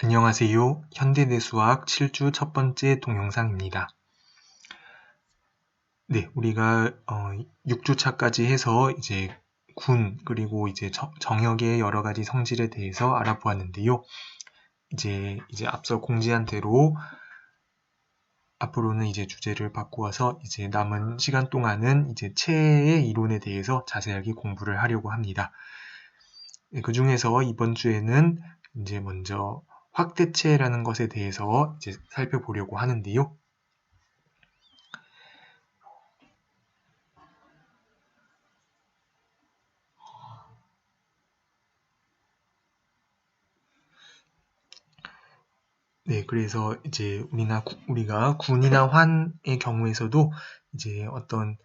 안녕하세요. 현대대수학 7주 첫 번째 동영상입니다. 네, 우리가 6주차까지 해서 이제 군 그리고 이제 정역의 여러 가지 성질에 대해서 알아보았는데요. 이제 앞서 공지한 대로 앞으로는 이제 주제를 바꾸어서 이제 남은 시간 동안은 이제 체의 이론에 대해서 자세하게 공부를 하려고 합니다. 네, 그 중에서 이번 주에는 이제 먼저 확대체라는 것에 대해서 이제 살펴보려고 하는데요. 네, 그래서 이제 우리가 군이나 환의 경우에서도 이제 어떤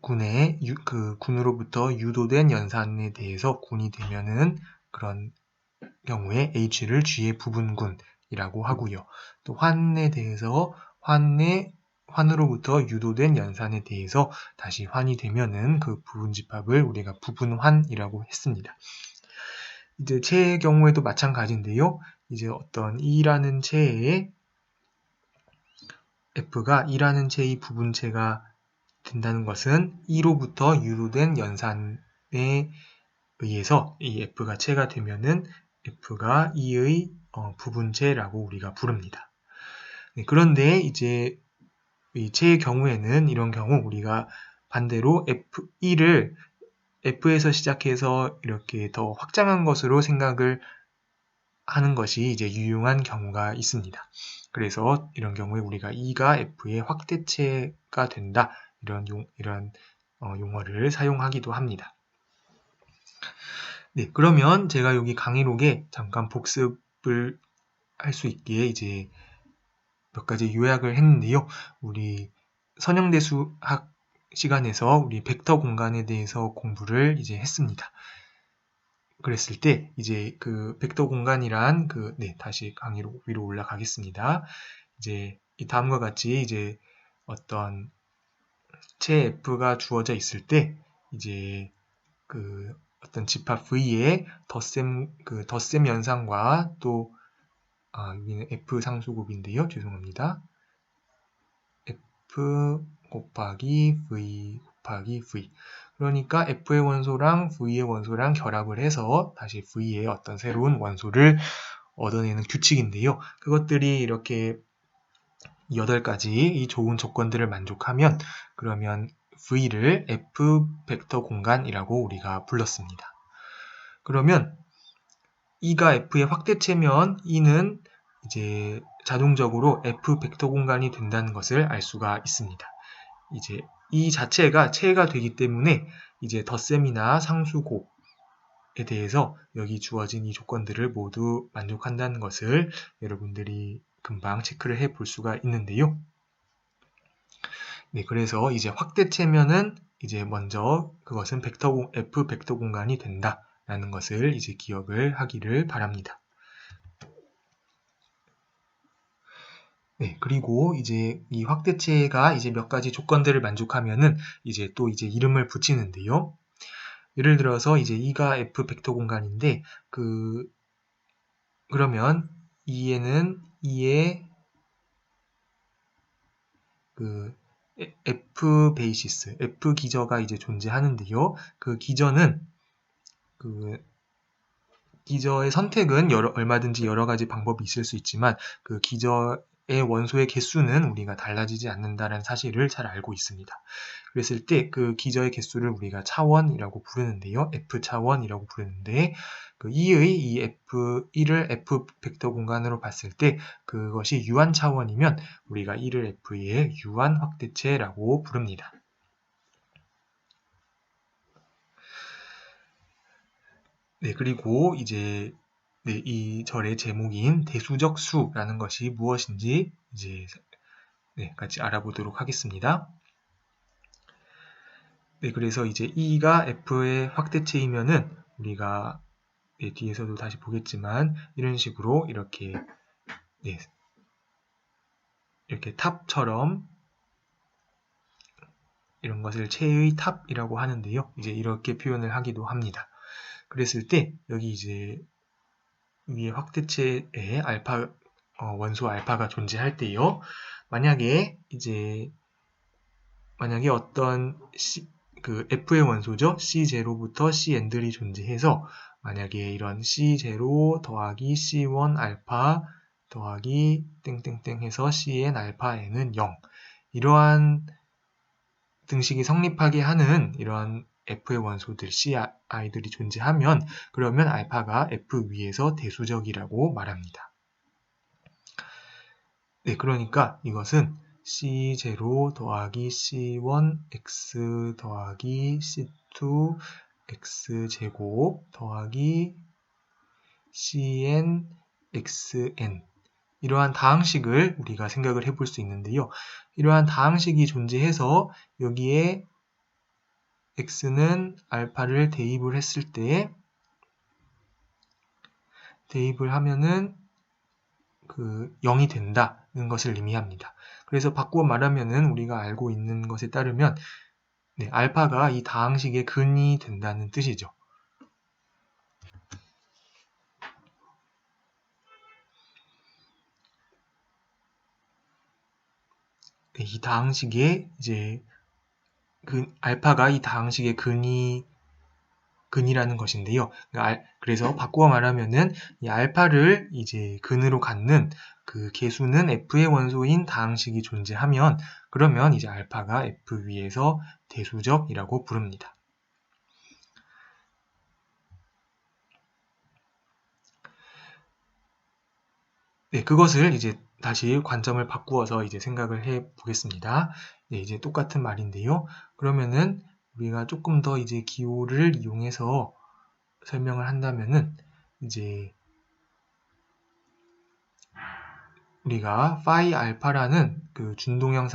군으로부터 유도된 연산에 대해서 군이 되면은 그런 경우에 H를 G의 부분군이라고 하고요. 또 환에 대해서 환으로부터 유도된 연산에 대해서 다시 환이 되면은 그 부분집합을 우리가 부분환이라고 했습니다. 이제 체의 경우에도 마찬가지인데요. 이제 어떤 E라는 체에 F가 E라는 체의 부분체가 된다는 것은 E로부터 유도된 연산에 의해서 이 F가 체가 되면은 F가 E의 부분체라고 우리가 부릅니다. 네, 그런데 이제 이 체의 경우에는 이런 경우 우리가 반대로 E를 F에서 시작해서 이렇게 더 확장한 것으로 생각을 하는 것이 이제 유용한 경우가 있습니다. 그래서 이런 경우에 우리가 E가 F의 확대체가 된다 이런 용어를 사용하기도 합니다. 네, 그러면 제가 여기 강의록에 잠깐 복습을 할 수 있게 이제 몇 가지 요약을 했는데요. 우리 선형대수학 시간에서 우리 벡터 공간에 대해서 공부를 이제 했습니다. 그랬을 때 이제 그 벡터 공간이란 다시 강의로 위로 올라가겠습니다. 이제 이 다음과 같이 이제 어떤 체 F가 주어져 있을 때 이제 그 어떤 집합 V의 덧셈 연산과 또 여기는 F 상수곱인데요. 죄송합니다. F 곱하기 V 곱하기 V. 그러니까 F의 원소랑 V의 원소랑 결합을 해서 다시 V의 어떤 새로운 원소를 얻어내는 규칙인데요. 그것들이 이렇게 8가지 이 좋은 조건들을 만족하면 그러면 V를 F 벡터 공간이라고 우리가 불렀습니다. 그러면 E가 F의 확대체면 E는 이제 자동적으로 F 벡터 공간이 된다는 것을 알 수가 있습니다. 이제 이 자체가 체가 되기 때문에 이제 덧셈이나 상수곱에 대해서 여기 주어진 이 조건들을 모두 만족한다는 것을 여러분들이 금방 체크를 해 볼 수가 있는데요. 네, 그래서 이제 확대체면은 이제 먼저 그것은 F 벡터 공간이 된다라는 것을 이제 기억을 하기를 바랍니다. 네, 그리고 이제 이 확대체가 이제 몇 가지 조건들을 만족하면은 이제 또 이제 이름을 붙이는데요. 예를 들어서 이제 E가 F 벡터 공간인데 그러면 E에는 E의 F 베이시스, F 기저가 이제 존재하는데요. 그 기저는 기저의 선택은 얼마든지 여러 가지 방법이 있을 수 있지만 그 기저의 원소의 개수는 우리가 달라지지 않는다는 사실을 잘 알고 있습니다. 그랬을 때 그 기저의 개수를 우리가 차원이라고 부르는데요. F 차원이라고 부르는데 E를 F 벡터 공간으로 봤을 때 그것이 유한 차원이면 우리가 E를 F의 유한 확대체라고 부릅니다. 네, 그리고 이제 이 절의 제목인 대수적 수라는 것이 무엇인지 이제 같이 알아보도록 하겠습니다. 네, 그래서 이제 E가 F의 확대체이면은 우리가 뒤에서도 다시 보겠지만 이런 식으로 이렇게 탑처럼 이런 것을 체의 탑이라고 하는데요. 이제 이렇게 표현을 하기도 합니다. 그랬을 때 여기 이제 위의 확대체에 원소 알파가 존재할 때요. 만약에 어떤 F의 원소죠. C0부터 Cn들이 존재해서 만약에 이런 C0 더하기 C1 알파 더하기 땡땡땡 해서 Cn 알파 n은 0 이러한 등식이 성립하게 하는 이러한 F의 원소들 Ci들이 존재하면 그러면 알파가 F 위에서 대수적이라고 말합니다. 네, 그러니까 이것은 C0 더하기 C1 X 더하기 C2 X제곱 더하기 Cn Xn 이러한 다항식을 우리가 생각을 해볼 수 있는데요. 이러한 다항식이 존재해서 여기에 X는 알파를 대입을 했을 때 대입을 하면은 0이 된다는 것을 의미합니다. 그래서 바꾸어 말하면은 우리가 알고 있는 것에 따르면 알파가 이 다항식의 근이 된다는 뜻이죠. 이 다항식의 알파가 이 다항식의 근이라는 것인데요. 그래서 바꾸어 말하면은 이 알파를 근으로 갖는 그 개수는 F의 원소인 다항식이 존재하면 그러면 알파가 F 위에서 대수적이라고 부릅니다. 네, 그것을 다시 관점을 바꾸어서 생각을 해 보겠습니다. 네, 똑같은 말인데요. 그러면은 우리가 조금 더 기호를 이용해서 설명을 한다면은 우리가 파이 알파라는 그 준동형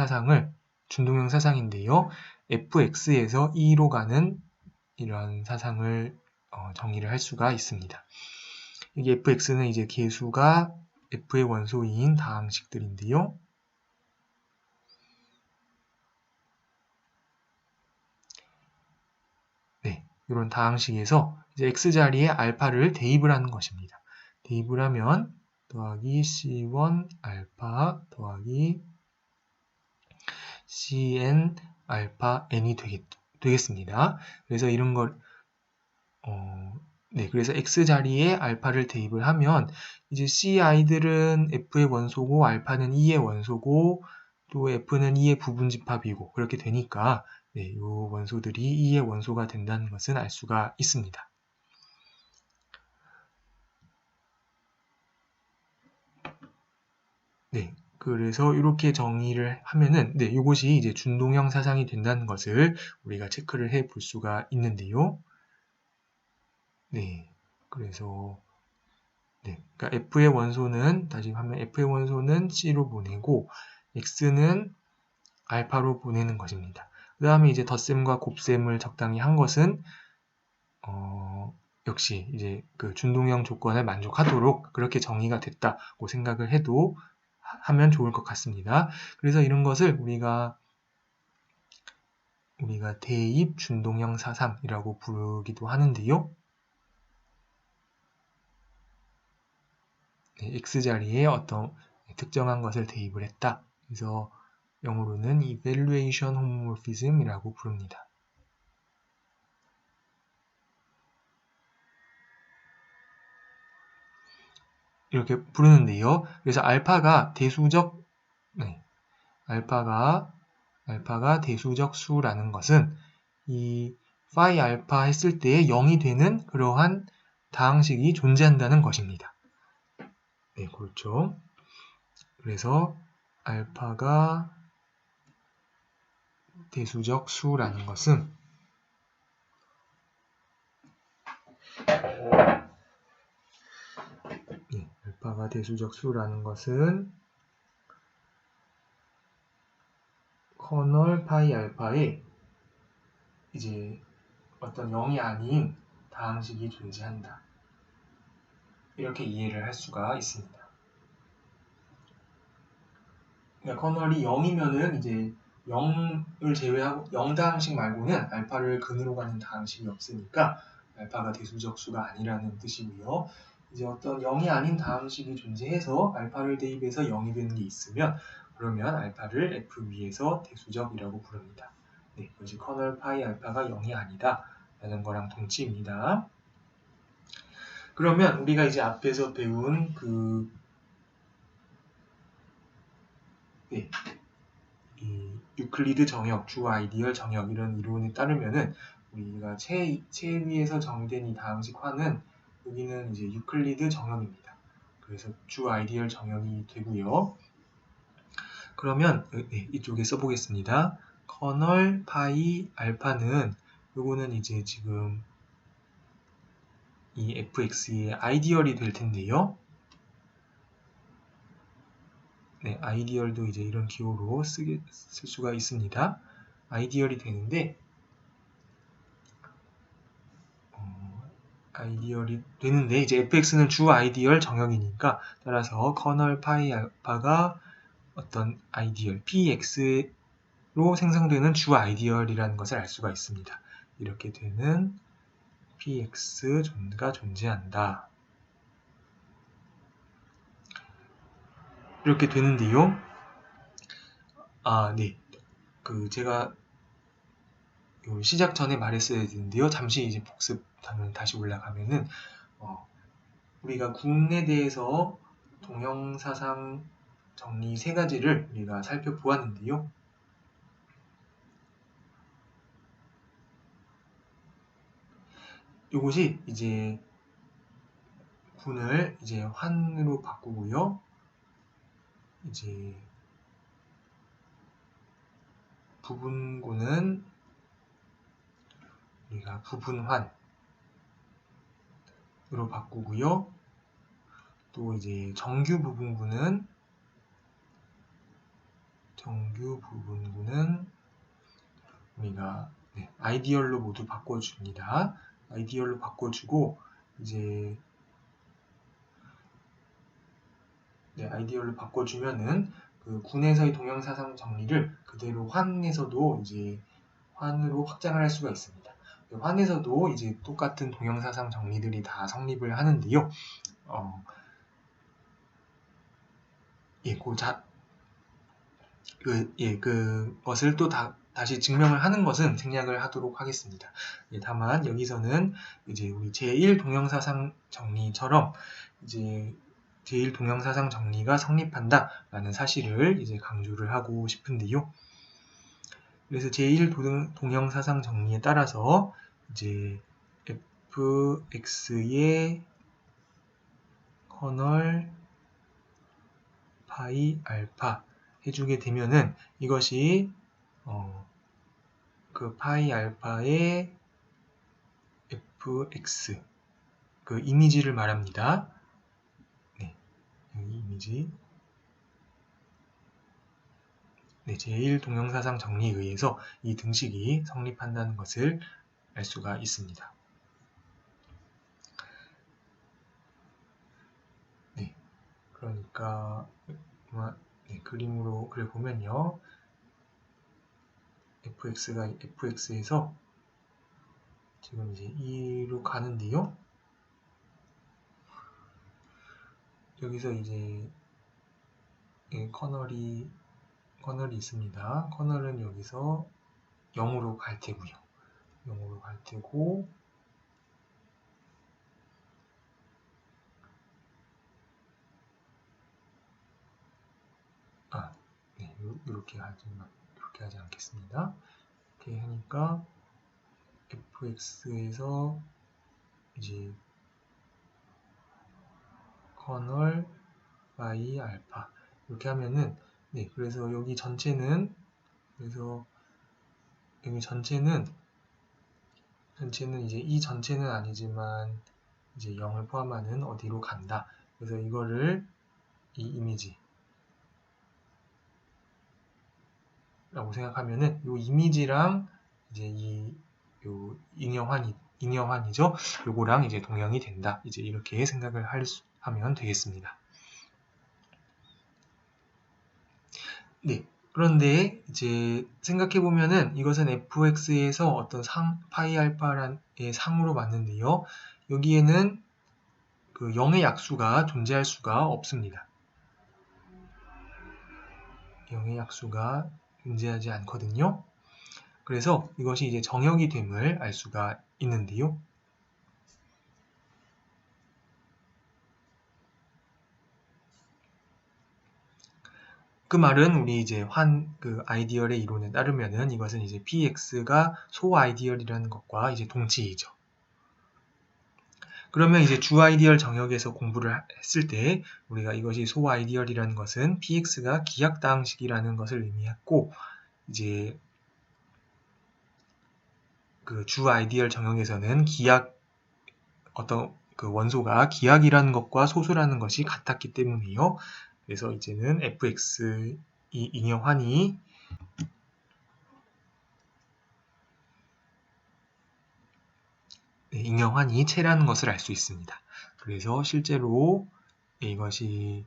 사상인데요. fx에서 2로 가는 이런 사상을 정의를 할 수가 있습니다. 이게 fx는 개수가 f의 원소인 다항식들인데요. 네, 이런 다항식에서 x자리에 알파를 대입을 하는 것입니다. 대입을 하면 더하기 C1 알파 더하기 Cn 알파 n이 되겠습니다. 그래서 이런 걸 그래서 x자리에 알파를 대입을 하면 Ci들은 F의 원소고 알파는 E의 원소고 또 F는 E의 부분집합이고 그렇게 되니까 이 원소들이 E의 원소가 된다는 것은 알 수가 있습니다. 네, 그래서 이렇게 정의를 하면은 이것이 준동형 사상이 된다는 것을 우리가 체크를 해 볼 수가 있는데요. 네, 그래서 그러니까 F의 원소는 다시 하면 F의 원소는 C로 보내고 X는 알파로 보내는 것입니다. 그 다음에 덧셈과 곱셈을 적당히 한 것은 역시 그 준동형 조건을 만족하도록 그렇게 정의가 됐다고 생각을 하면 좋을 것 같습니다. 그래서 이런 것을 우리가 대입 준동형 사상이라고 부르기도 하는데요. X자리에 어떤 특정한 것을 대입을 했다. 그래서 영어로는 evaluation homomorphism이라고 부릅니다. 이렇게 부르는데요. 그래서 알파가 대수적 수라는 것은 이 파이 알파 했을 때 0이 되는 그러한 다항식이 존재한다는 것입니다. 네, 그렇죠. 그래서 알파가 대수적 수라는 것은 알파가 대수적 수라는 것은 커널 파이 알파에 어떤 0이 아닌 다항식이 존재한다. 이렇게 이해를 할 수가 있습니다. 그러니까 커널이 0이면은 0을 제외하고 0다항식 말고는 알파를 근으로 가는 다항식이 없으니까 알파가 대수적 수가 아니라는 뜻이고요. 이제 어떤 0이 아닌 다항식이 존재해서 알파를 대입해서 0이 되는 게 있으면 그러면 알파를 f 위에서 대수적이라고 부릅니다. 네, 그것이 커널 파이 알파가 0이 아니다 라는 거랑 동치입니다. 그러면 우리가 이제 앞에서 배운 이 유클리드 정역, 주 아이디얼 정역 이런 이론에 따르면은 우리가 체 위에서 정된 이 다항식화는 여기는 이제 유클리드 정역입니다. 그래서 주 아이디얼 정역이 되고요. 그러면 이쪽에 써보겠습니다. 커널 파이 알파는 요거는 이제 지금 이 fx의 아이디얼이 될 텐데요. 네, 아이디얼도 이제 이런 기호로 쓸 수가 있습니다. 아이디얼이 되는데 이제 fx는 주 아이디얼 정역이니까 따라서 커널 파이 알파가 어떤 아이디얼 px로 생성되는 주 아이디얼이라는 것을 알 수가 있습니다. 이렇게 되는 px가 존재한다. 이렇게 되는데요. 네. 제가 시작 전에 말했어야 되는데요. 잠시 이제 복습하면 다시 올라가면은 우리가 군에 대해서 동형사상 정리 세 가지를 우리가 살펴보았는데요. 이것이 이제 군을 이제 환으로 바꾸고요. 이제 부분군은 우리가 부분환으로 바꾸고요. 또 이제 정규 부분군은 우리가 아이디얼로 모두 바꿔줍니다. 아이디얼로 바꿔주고 이제 아이디얼로 바꿔주면은 그 군에서의 동형사상 정리를 그대로 환에서도 이제 환으로 확장을 할 수가 있습니다. 환에서도 이제 똑같은 동형사상 정리들이 다 성립을 하는데요. 그것을 또 다시 증명을 하는 것은 생략을 하도록 하겠습니다. 다만 여기서는 이제 우리 제1 동형사상 정리처럼 이제 제1 동형사상 정리가 성립한다라는 사실을 이제 강조를 하고 싶은데요. 그래서 제1 동형사상 정리에 따라서 이제 fx의 커널 파이 알파 해주게 되면은 이것이 그 파이 알파의 fx 그 이미지를 말합니다. 네, 여기 이미지. 제1 동형사상 정리에 의해서 이 등식이 성립한다는 것을 알 수가 있습니다. 그러니까 그림으로 그려보면요. fx에서 지금 이제 2로 가는데요. 여기서 이제 커널이 있습니다. 커널은 여기서 0으로 갈 테고요. 0으로 갈 테고 이렇게 하지 않겠습니다. 이렇게 하니까 fx에서 이제 커널 y 알파 이렇게 하면은 그래서 여기 전체는 이제 이 전체는 아니지만 이제 0을 포함하는 어디로 간다. 그래서 이거를 이 이미지 라고 생각하면은 이 이미지랑 이제 요 잉여환이죠. 요거랑 이제 동형이 된다. 이제 이렇게 생각을 하면 되겠습니다. 그런데 이제 생각해 보면은 이것은 fx에서 어떤 파이 알파의 상으로 맞는데요. 여기에는 그 0의 약수가 존재할 수가 없습니다. 0의 약수가 존재하지 않거든요. 그래서 이것이 이제 정역이 됨을 알 수가 있는데요. 그 말은 우리 이제 그 아이디얼의 이론에 따르면은 이것은 이제 px가 소 아이디얼이라는 것과 이제 동치이죠. 그러면 이제 주 아이디얼 정역에서 공부를 했을 때 우리가 이것이 소 아이디얼이라는 것은 px가 기하다항식이라는 것을 의미했고, 이제 그 주 아이디얼 정역에서는 어떤 그 원소가 기하이라는 것과 소수라는 것이 같았기 때문이에요. 그래서 이제는 fx 이 잉여환이 체라는 것을 알 수 있습니다. 그래서 실제로 이것이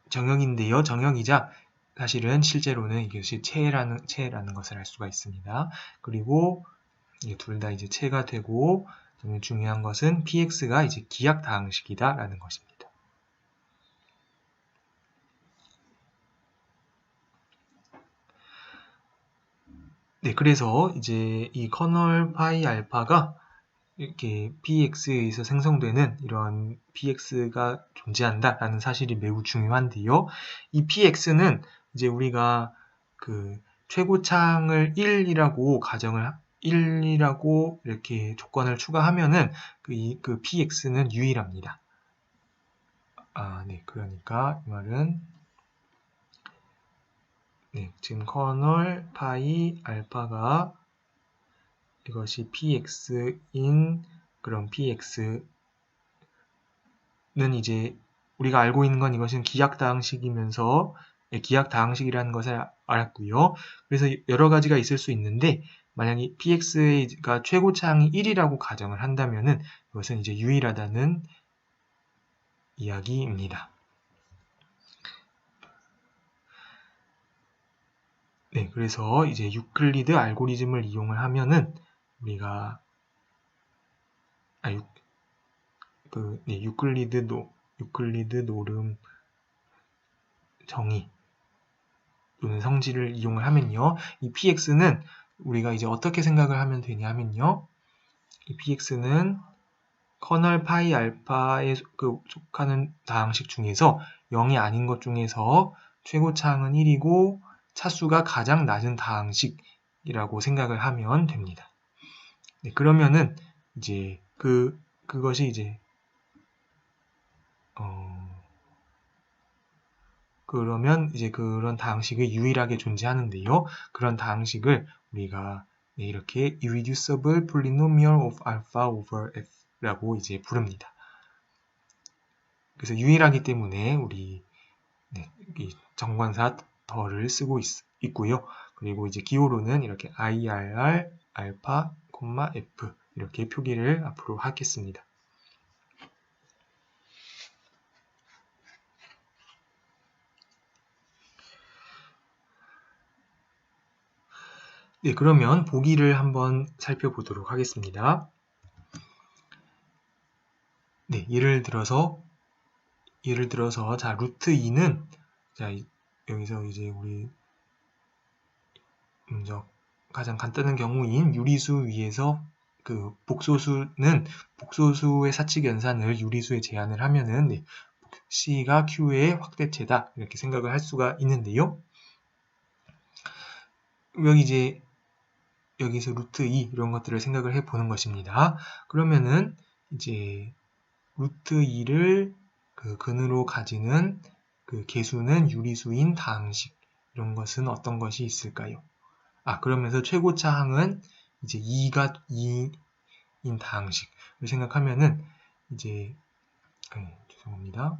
정역인데요. 정역이자 사실은 실제로는 이것이 체라는 것을 알 수가 있습니다. 그리고 둘 다 이제 체가 되고, 중요한 것은 px가 이제 기하다항식이다라는 것입니다. 네, 그래서 이제 이 커널 파이 알파가 이렇게 px에 의해서 생성되는 이런 px가 존재한다라는 사실이 매우 중요한데요. 이 px는 이제 우리가 그 최고창을 1이라고 이렇게 조건을 추가하면은 그 px는 유일합니다. 네, 그러니까 이 말은 지금 커널 파이 알파가 이것이 px인 그런 px는 이제 우리가 알고 있는 건 이것은 기하다항식이면서 기하다항식이라는 것을 알았고요. 그래서 여러 가지가 있을 수 있는데, 만약에 px가 최고차항이 1이라고 가정을 한다면은 이것은 이제 유일하다는 이야기입니다. 네, 그래서 이제 유클리드 알고리즘을 이용을 하면은 우리가 유클리드 노름 정의 또는 성질을 이용을 하면요, 이 px는 우리가 이제 어떻게 생각을 하면 되냐면요, 이 px는 커널 파이 알파에 속하는 다항식 중에서 0이 아닌 것 중에서 최고차항은 1이고 차수가 가장 낮은 다항식이라고 생각을 하면 됩니다. 네, 그러면은 이제 그것이 이제 그러면 이제 그런 다항식이 유일하게 존재하는데요. 그런 다항식을 우리가 이렇게 irreducible polynomial of alpha over f라고 이제 부릅니다. 그래서 유일하기 때문에 우리 이 정관사 더를 쓰고 있고요. 그리고 이제 기호로는 이렇게 IRR, 알파, F 이렇게 표기를 앞으로 하겠습니다. 네, 그러면 보기를 한번 살펴보도록 하겠습니다. 네, 예를 들어서 자, 루트 2는 자, 여기서 이제 우리 먼저 가장 간단한 경우인 유리수 위에서 그 복소수의 사칙 연산을 유리수에 제한을 하면은 C가 Q의 확대체다 이렇게 생각을 할 수가 있는데요. 여기서 루트 2 이런 것들을 생각을 해 보는 것입니다. 그러면은 이제 루트 2를 그 근으로 가지는 그 개수는 유리수인 다항식, 이런 것은 어떤 것이 있을까요? 그러면서 최고차항은 이제 2가 2인 다항식을 생각하면은 이제 죄송합니다.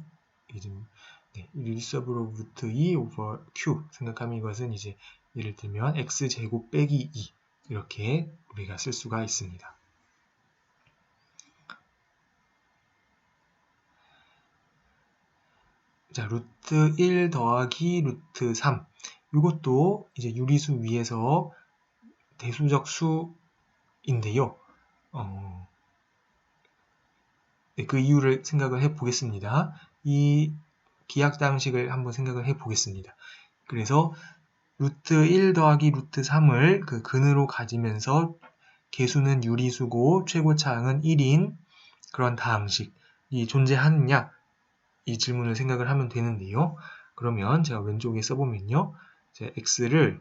irreducible of 루트 2 over q 생각하면 이것은 이제 예를 들면 x제곱 빼기 2 이렇게 우리가 쓸 수가 있습니다. 자, 루트 1 더하기 루트 3 이것도 이제 유리수 위에서 대수적 수인데요. 네, 그 이유를 생각을 해 보겠습니다. 이 기하당식을 한번 생각을 해 보겠습니다. 그래서 루트 1 더하기 루트 3을 그 근으로 가지면서 개수는 유리수고 최고차항은 1인 그런 다항식이 존재하느냐 이 질문을 생각을 하면 되는데요. 그러면 제가 왼쪽에 써보면요. 제 x를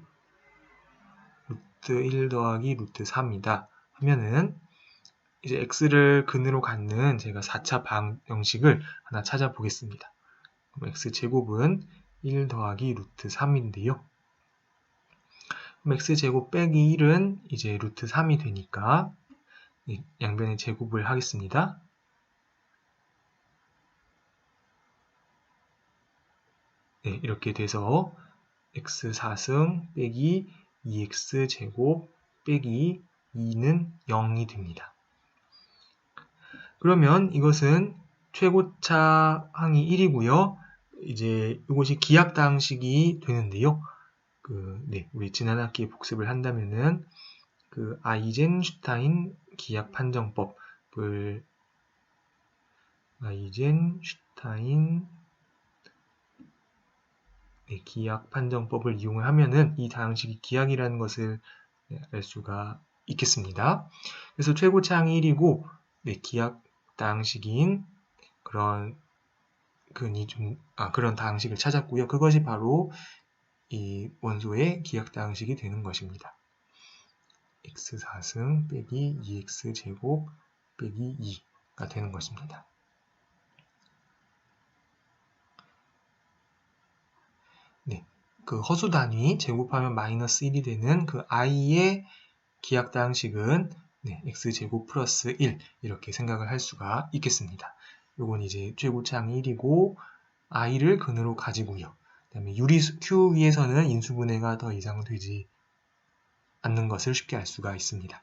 루트 1 더하기 루트 3이다 하면은 이제 x를 근으로 갖는 제가 4차 방정식을 하나 찾아보겠습니다. 그럼 x제곱은 1 더하기 루트 3인데요. 그럼 x제곱 빼기 1은 이제 루트 3이 되니까 양변의 제곱을 하겠습니다. 네, 이렇게 돼서 x4승 빼기 2x제곱 빼기 2는 0이 됩니다. 그러면 이것은 최고차 항이 1이고요. 이제 이것이 기하당식이 되는데요. 우리 지난 학기에 복습을 한다면은 아이젠슈타인 기하 판정법을 기하 판정법을 이용을 하면은 이 다항식이 기하이라는 것을 알 수가 있겠습니다. 그래서 최고차항이 1이고 기하 다항식인 그런 그런 다항식을 찾았고요. 그것이 바로 이 원소의 기하다항식이 되는 것입니다. x4승 빼기 2x제곱 빼기 2가 되는 것입니다. 네, 그 허수 단위 제곱하면 마이너스 1이 되는 그 i의 기하다항식은 x제곱 플러스 1 이렇게 생각을 할 수가 있겠습니다. 요건 이제 최고차항이 1이고 i를 근으로 가지고요. 그 다음에 유리수 Q 위에서는 인수분해가 더 이상 되지 않는 것을 쉽게 알 수가 있습니다.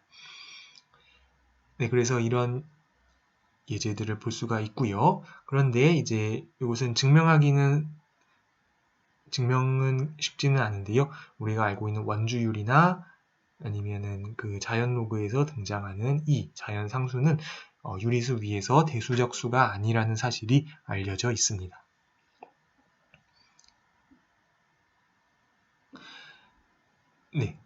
네, 그래서 이런 예제들을 볼 수가 있고요. 그런데 이제 이것은 증명은 쉽지는 않은데요. 우리가 알고 있는 원주율이나 아니면은 그 자연 로그에서 등장하는 이 자연 상수는 유리수 위에서 대수적 수가 아니라는 사실이 알려져 있습니다. 네,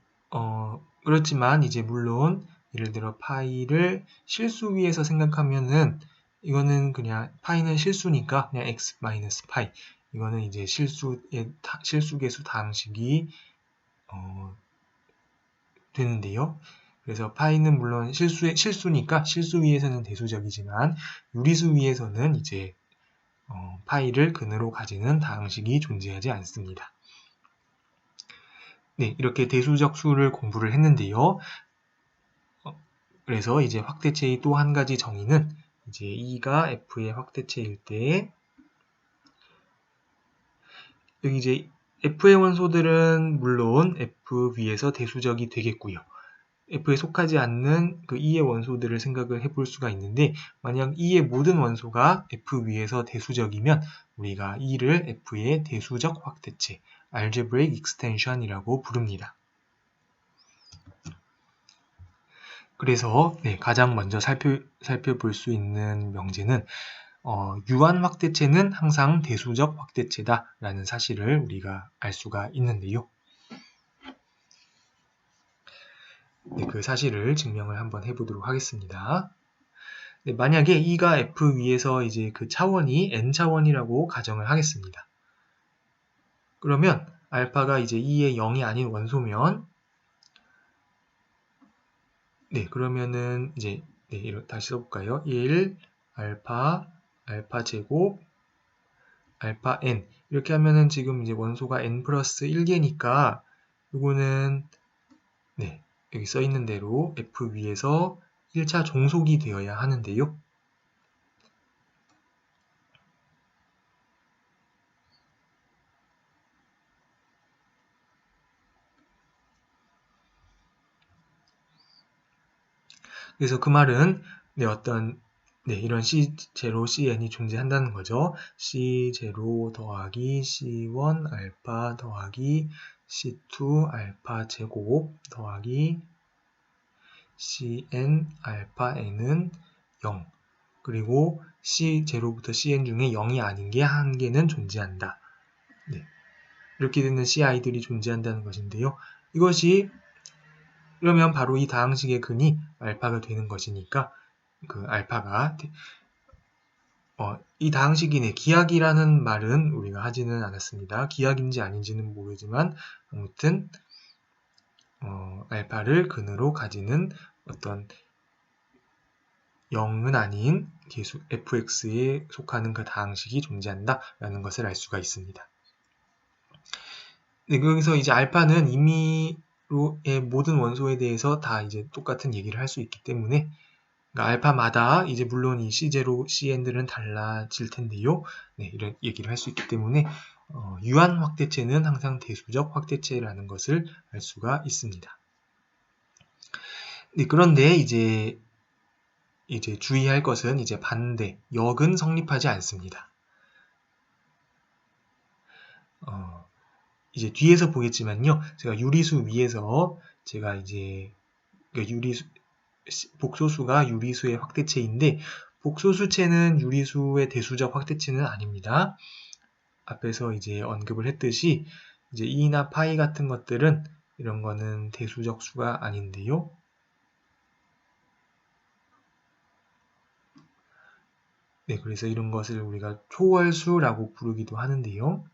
그렇지만 이제 물론 예를 들어 파이를 실수 위에서 생각하면은 이거는 그냥 파이는 실수니까 그냥 x 마이너스 파이 이거는 이제 실수계수 다항식이 되는데요. 그래서 파이는 물론 실수니까 실수 위에서는 대수적이지만 유리수 위에서는 이제 파이를 근으로 가지는 다항식이 존재하지 않습니다. 네, 이렇게 대수적 수를 공부를 했는데요. 그래서 이제 확대체의 또 한 가지 정의는 이제 E가 F의 확대체일 때 여기 이제 F의 원소들은 물론 F 위에서 대수적이 되겠고요. F에 속하지 않는 그 E의 원소들을 생각을 해볼 수가 있는데 만약 E의 모든 원소가 F 위에서 대수적이면 우리가 E를 F의 대수적 확대체, algebraic extension이라고 부릅니다. 그래서 가장 먼저 살펴볼 수 있는 명제는 유한 확대체는 항상 대수적 확대체다 라는 사실을 우리가 알 수가 있는데요. 그 사실을 증명을 한번 해보도록 하겠습니다. 만약에 E가 F 위에서 이제 그 차원이 N차원이라고 가정을 하겠습니다. 그러면 알파가 이제 E의 0이 아닌 원소면 그러면은 이제 다시 써볼까요? 1 알파 제곱 알파 n 이렇게 하면은 지금 이제 원소가 n 플러스 1개니까 이거는 여기 써 있는 대로 F 위에서 1차 종속이 되어야 하는데요. 그래서 그 말은 이런 C0, Cn이 존재한다는 거죠. C0 더하기 C1 알파 더하기 C2 알파 제곱 더하기 Cn 알파 n은 0 그리고 C0부터 Cn 중에 0이 아닌 게 한 개는 존재한다. 네. 이렇게 되는 Ci들이 존재한다는 것인데요. 이것이 그러면 바로 이 다항식의 근이 알파가 되는 것이니까 그 알파가 이 다항식이네. 기하기라는 말은 우리가 하지는 않았습니다. 기하기인지 아닌지는 모르지만 아무튼 알파를 근으로 가지는 어떤 0은 아닌 계수 fx에 속하는 그 다항식이 존재한다라는 것을 알 수가 있습니다. 네, 여기서 이제 알파는 임의로의 모든 원소에 대해서 다 이제 똑같은 얘기를 할 수 있기 때문에 그러니까 알파마다 이제 물론 이 C0, Cn들은 달라질 텐데요. 네, 이런 얘기를 할 수 있기 때문에 유한 확대체는 항상 대수적 확대체라는 것을 알 수가 있습니다. 네, 그런데 이제 주의할 것은 이제 반대, 역은 성립하지 않습니다. 이제 뒤에서 보겠지만요. 제가 유리수 위에서 제가 이제 복소수가 유리수의 확대체인데 복소수체는 유리수의 대수적 확대체는 아닙니다. 앞에서 이제 언급을 했듯이 이제 E나 파이 같은 것들은 이런 거는 대수적 수가 아닌데요. 네, 그래서 이런 것을 우리가 초월수라고 부르기도 하는데요.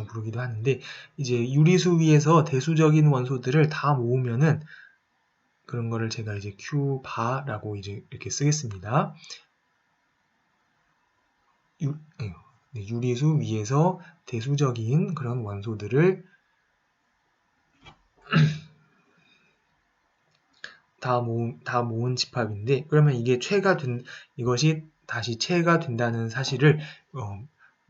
부르기도 하는데 이제 유리수 위에서 대수적인 원소들을 다 모으면은 그런 거를 제가 이제 Q 바라고 이제 이렇게 쓰겠습니다. 유리수 위에서 대수적인 그런 원소들을 다 모은 집합인데 그러면 이게 이것이 다시 체가 된다는 사실을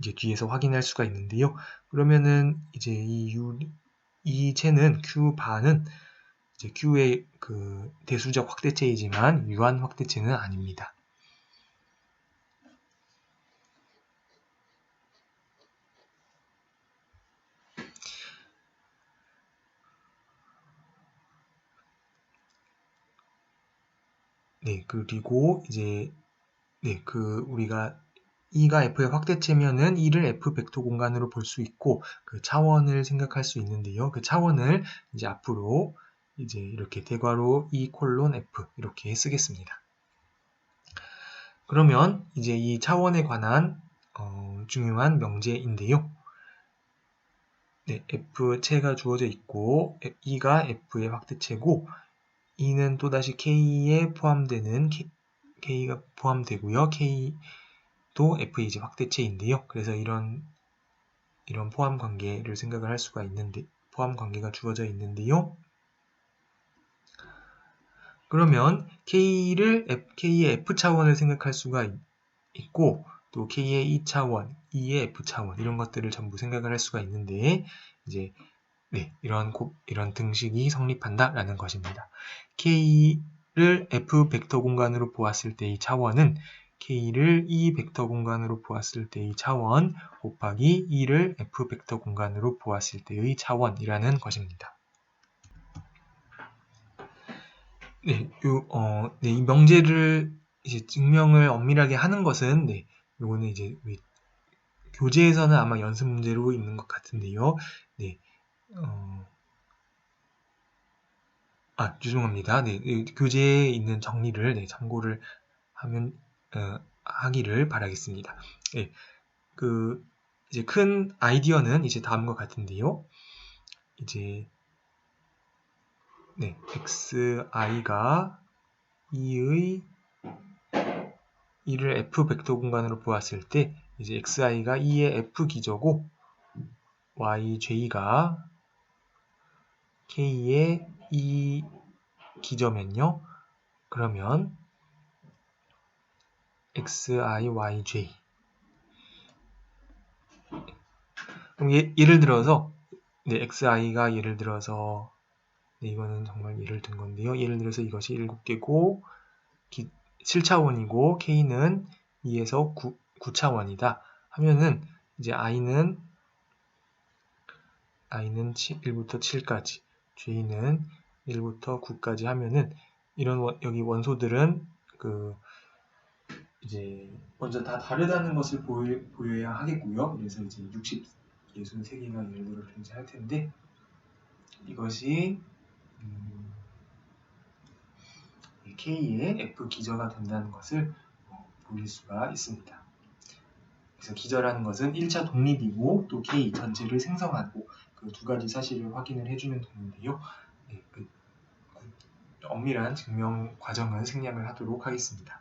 이제 뒤에서 확인할 수가 있는데요. 그러면은 이제 이 체는 Q 바는 이제 Q의 그 대수적 확대체이지만 유한 확대체는 아닙니다. 네, 그리고 이제 우리가 E가 F의 확대체면은 E를 F 벡터 공간으로 볼 수 있고 그 차원을 생각할 수 있는데요. 그 차원을 이제 앞으로 이제 이렇게 대괄호 E 콜론 F 이렇게 쓰겠습니다. 그러면 이제 이 차원에 관한 중요한 명제인데요. 네, F체가 주어져 있고 E가 F의 확대체고 E는 또다시 K에 포함되는 K가 포함되고요. K도 F의 이제 확대체인데요. 그래서 이런 포함 관계를 생각을 할 수가 있는데 포함 관계가 주어져 있는데요. 그러면 K의 F차원을 생각할 수가 있고 또 K의 E차원, E의 F차원 이런 것들을 전부 생각을 할 수가 있는데 이제 이런 등식이 성립한다라는 것입니다. K를 F 벡터 공간으로 보았을 때의 차원은 K를 E 벡터 공간으로 보았을 때의 차원 곱하기 E를 F 벡터 공간으로 보았을 때의 차원이라는 것입니다. 이 명제를 이제 증명을 엄밀하게 하는 것은 요거는 이제 교재에서는 아마 연습 문제로 있는 것 같은데요. 죄송합니다. 교재에 있는 정리를 참고를 하기를 바라겠습니다. 이제 큰 아이디어는 이제 다음과 같은데요. 이제 xi가 E를 F 벡터 공간으로 보았을 때 이제 xi가 E의 F 기저고 yj가 K의 E 기저면요. 그러면 xi, yj 그럼 예를 들어서 xi가 예를 들어서 이거는 정말 예를 든 건데요. 예를 들어서 이것이 7개고 7차원이고 k는 2에서 9차원이다 하면은 이제 i는 1부터 7까지 j는 1부터 9까지 하면은 이런 여기 원소들은 이제 먼저 다 다르다는 것을 보여야 하겠고요. 그래서 이제 63개가 예를 들어 존재할 텐데 이것이 K의 F 기저가 된다는 것을 보일 수가 있습니다. 그래서 기저라는 것은 1차 독립이고 또 K 전체를 생성하고 그 두 가지 사실을 확인을 해주면 되는데요. 네, 엄밀한 증명 과정은 생략을 하도록 하겠습니다.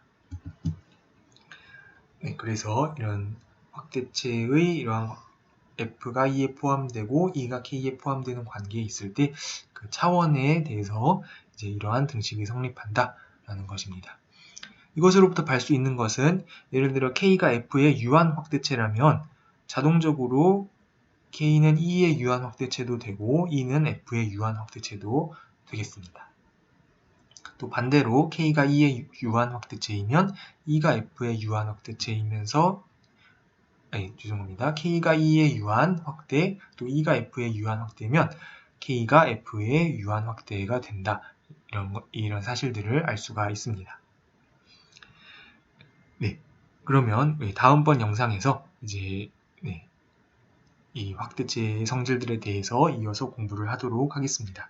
네, 그래서 이런 확대체의 이러한 F가 E에 포함되고 E가 K에 포함되는 관계에 있을 때 그 차원에 대해서 이제 이러한 등식이 성립한다라는 것입니다. 이것으로부터 볼 수 있는 것은 예를 들어 K가 F의 유한 확대체라면 자동적으로 K는 E의 유한 확대체도 되고 E는 F의 유한 확대체도 되겠습니다. 또 반대로 K가 E의 유한 확대체이면 E가 F의 유한 확대체이면서 K가 E의 유한 확대, 또 E가 F의 유한 확대면 K가 F의 유한 확대가 된다. 이런 사실들을 알 수가 있습니다. 네, 그러면 다음번 영상에서 이제 이 확대체의 성질들에 대해서 이어서 공부를 하도록 하겠습니다.